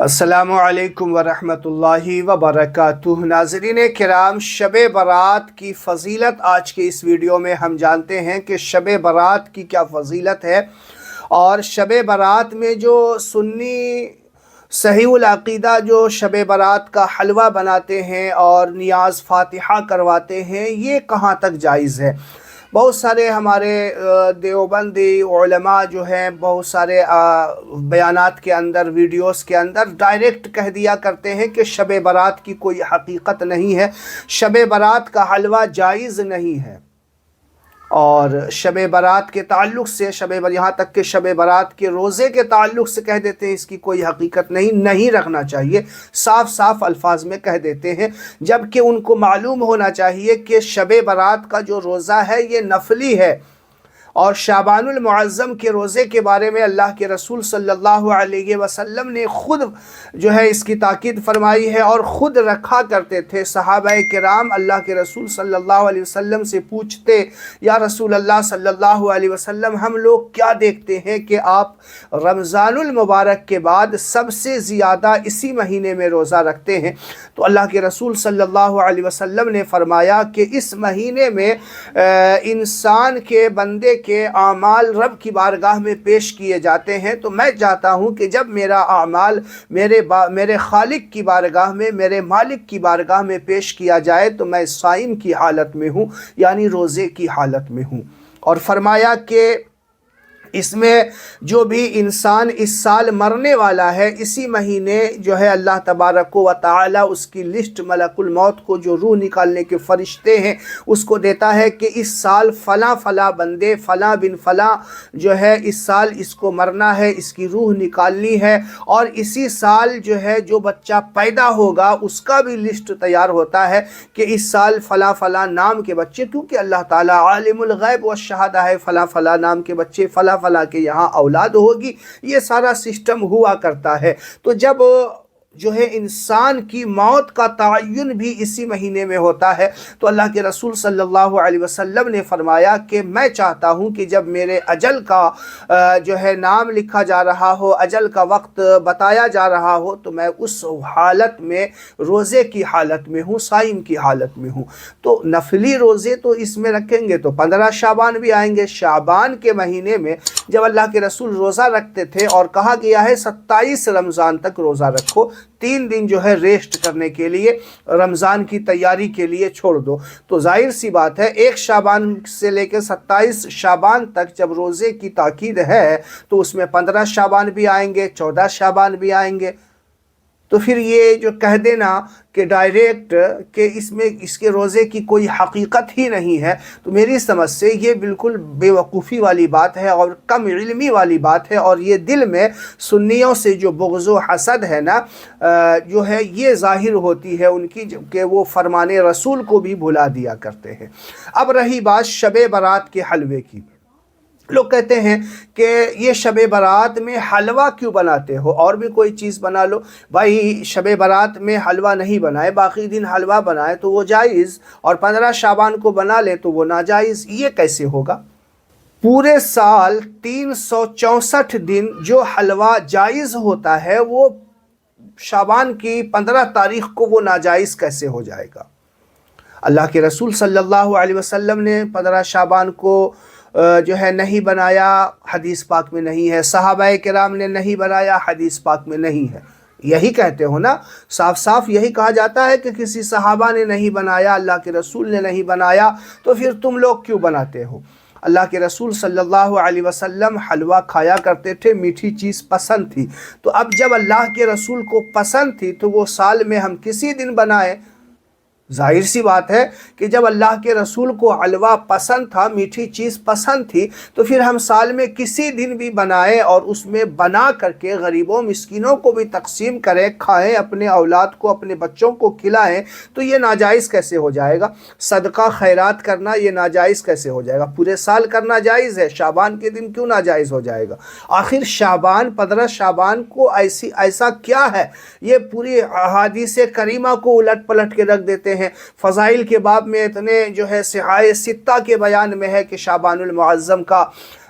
السلام علیکم ورحمۃ اللہ وبرکاتہ۔ ناظرین کرام، شب برات کی فضیلت آج کے اس ویڈیو میں ہم جانتے ہیں کہ شب برات کی کیا فضیلت ہے، اور شب برات میں جو سنی صحیح العقیدہ جو شب برات کا حلوہ بناتے ہیں اور نیاز فاتحہ کرواتے ہیں، یہ کہاں تک جائز ہے۔ بہت سارے ہمارے دیوبندی علماء جو ہیں بہت سارے بیانات کے اندر، ویڈیوز کے اندر ڈائریکٹ کہہ دیا کرتے ہیں کہ شب برات کی کوئی حقیقت نہیں ہے، شب برات کا حلوہ جائز نہیں ہے، اور شب برات کے تعلق سے یہاں تک کہ شب برات کے روزے کے تعلق سے کہہ دیتے ہیں اس کی کوئی حقیقت نہیں رکھنا چاہیے، صاف صاف الفاظ میں کہہ دیتے ہیں، جبکہ ان کو معلوم ہونا چاہیے کہ شب برات کا جو روزہ ہے یہ نفلی ہے، اور شعبان المعظم کے روزے کے بارے میں اللہ کے رسول صلی اللہ علیہ وسلم نے خود جو ہے اس کی تاکید فرمائی ہے، اور خود رکھا کرتے تھے۔ صحابہ کرام اللہ کے رسول صلی اللہ علیہ وسلم سے پوچھتے، یا رسول اللہ صلی اللہ علیہ وسلم، ہم لوگ کیا دیکھتے ہیں کہ آپ رمضان المبارک کے بعد سب سے زیادہ اسی مہینے میں روزہ رکھتے ہیں؟ تو اللہ کے رسول صلی اللہ علیہ وسلم نے فرمایا کہ اس مہینے میں انسان کے بندے کے اعمال رب کی بارگاہ میں پیش کیے جاتے ہیں، تو میں چاہتا ہوں کہ جب میرا اعمال میرے خالق کی بارگاہ میں، میرے مالک کی بارگاہ میں پیش کیا جائے تو میں صائم کی حالت میں ہوں، یعنی روزے کی حالت میں ہوں۔ اور فرمایا کہ اس میں جو بھی انسان اس سال مرنے والا ہے، اسی مہینے جو ہے اللہ تبارک و تعالی اس کی لسٹ ملک الموت کو، جو روح نکالنے کے فرشتے ہیں، اس کو دیتا ہے کہ اس سال فلاں فلاں بندے فلاں بن فلاں جو ہے اس سال اس کو مرنا ہے، اس کی روح نکالنی ہے، اور اسی سال جو ہے جو بچہ پیدا ہوگا اس کا بھی لسٹ تیار ہوتا ہے کہ اس سال فلاں فلاں نام کے بچے، کیونکہ اللہ تعالیٰ عالم الغیب والشہادہ ہے، فلاں فلاں نام کے بچے فلاں فلاں کے یہاں اولاد ہوگی، یہ سارا سسٹم ہوا کرتا ہے۔ تو جب جو ہے انسان کی موت کا تعین بھی اسی مہینے میں ہوتا ہے، تو اللہ کے رسول صلی اللہ علیہ وسلم نے فرمایا کہ میں چاہتا ہوں کہ جب میرے اجل کا جو ہے نام لکھا جا رہا ہو، اجل کا وقت بتایا جا رہا ہو، تو میں اس حالت میں روزے کی حالت میں ہوں، صائم کی حالت میں ہوں۔ تو نفلی روزے تو اس میں رکھیں گے تو 15 شعبان بھی آئیں گے۔ شعبان کے مہینے میں جب اللہ کے رسول روزہ رکھتے تھے، اور کہا گیا ہے 27 رمضان تک روزہ رکھو، 3 دن جو ہے ریسٹ کرنے کے لیے، رمضان کی تیاری کے لیے چھوڑ دو، تو ظاہر سی بات ہے 1 شعبان سے لے کے 27 شعبان تک جب روزے کی تاکید ہے تو اس میں 15 شعبان بھی آئیں گے، 14 شعبان بھی آئیں گے۔ تو پھر یہ جو کہہ دینا کہ ڈائریکٹ کہ اس کے روزے کی کوئی حقیقت ہی نہیں ہے، تو میری سمجھ سے یہ بالکل بے وقوفی والی بات ہے اور کم علمی والی بات ہے، اور یہ دل میں سنیوں سے جو بغض و حسد ہے نا جو ہے یہ ظاہر ہوتی ہے ان کی، کہ وہ فرمان رسول کو بھی بھلا دیا کرتے ہیں۔ اب رہی بات شب برات کے حلوے کی، لوگ کہتے ہیں کہ یہ شب برات میں حلوہ کیوں بناتے ہو، اور بھی کوئی چیز بنا لو۔ بھائی شب برات میں حلوہ نہیں بنائے، باقی دن حلوہ بنائے تو وہ جائز، اور 15 شعبان کو بنا لے تو وہ ناجائز، یہ کیسے ہوگا؟ پورے سال 364 دن جو حلوہ جائز ہوتا ہے، وہ شعبان کی 15 تاریخ کو وہ ناجائز کیسے ہو جائے گا؟ اللہ کے رسول صلی اللہ علیہ وسلم نے 15 شعبان کو جو ہے نہیں بنایا، حدیث پاک میں نہیں ہے، صحابہ کرام نے نہیں بنایا، حدیث پاک میں نہیں ہے۔ یہی کہتے ہو نا، صاف صاف یہی کہا جاتا ہے کہ کسی صحابہ نے نہیں بنایا، اللہ کے رسول نے نہیں بنایا، تو پھر تم لوگ کیوں بناتے ہو؟ اللہ کے رسول صلی اللہ علیہ وسلم حلوہ کھایا کرتے تھے، میٹھی چیز پسند تھی، تو اب جب اللہ کے رسول کو پسند تھی تو وہ سال میں ہم کسی دن بنائے؟ ظاہر سی بات ہے کہ جب اللہ کے رسول کو حلوہ پسند تھا، میٹھی چیز پسند تھی، تو پھر ہم سال میں کسی دن بھی بنائیں اور اس میں بنا کر کے غریبوں مسکینوں کو بھی تقسیم کریں، کھائیں، اپنے اولاد کو، اپنے بچوں کو کھلائیں، تو یہ ناجائز کیسے ہو جائے گا؟ صدقہ خیرات کرنا یہ ناجائز کیسے ہو جائے گا؟ پورے سال کرنا جائز ہے، شعبان کے دن کیوں ناجائز ہو جائے گا؟ آخر شعبان 15 شعبان کو ایسا کیا ہے؟ یہ پوری احادیث کریمہ کو الٹ پلٹ کے رکھ دیتے ہیں۔ فضائل کے باب میں اتنے جو ہے صحائح ستہ کے بیان میں ہے کہ شعبان المعظم کا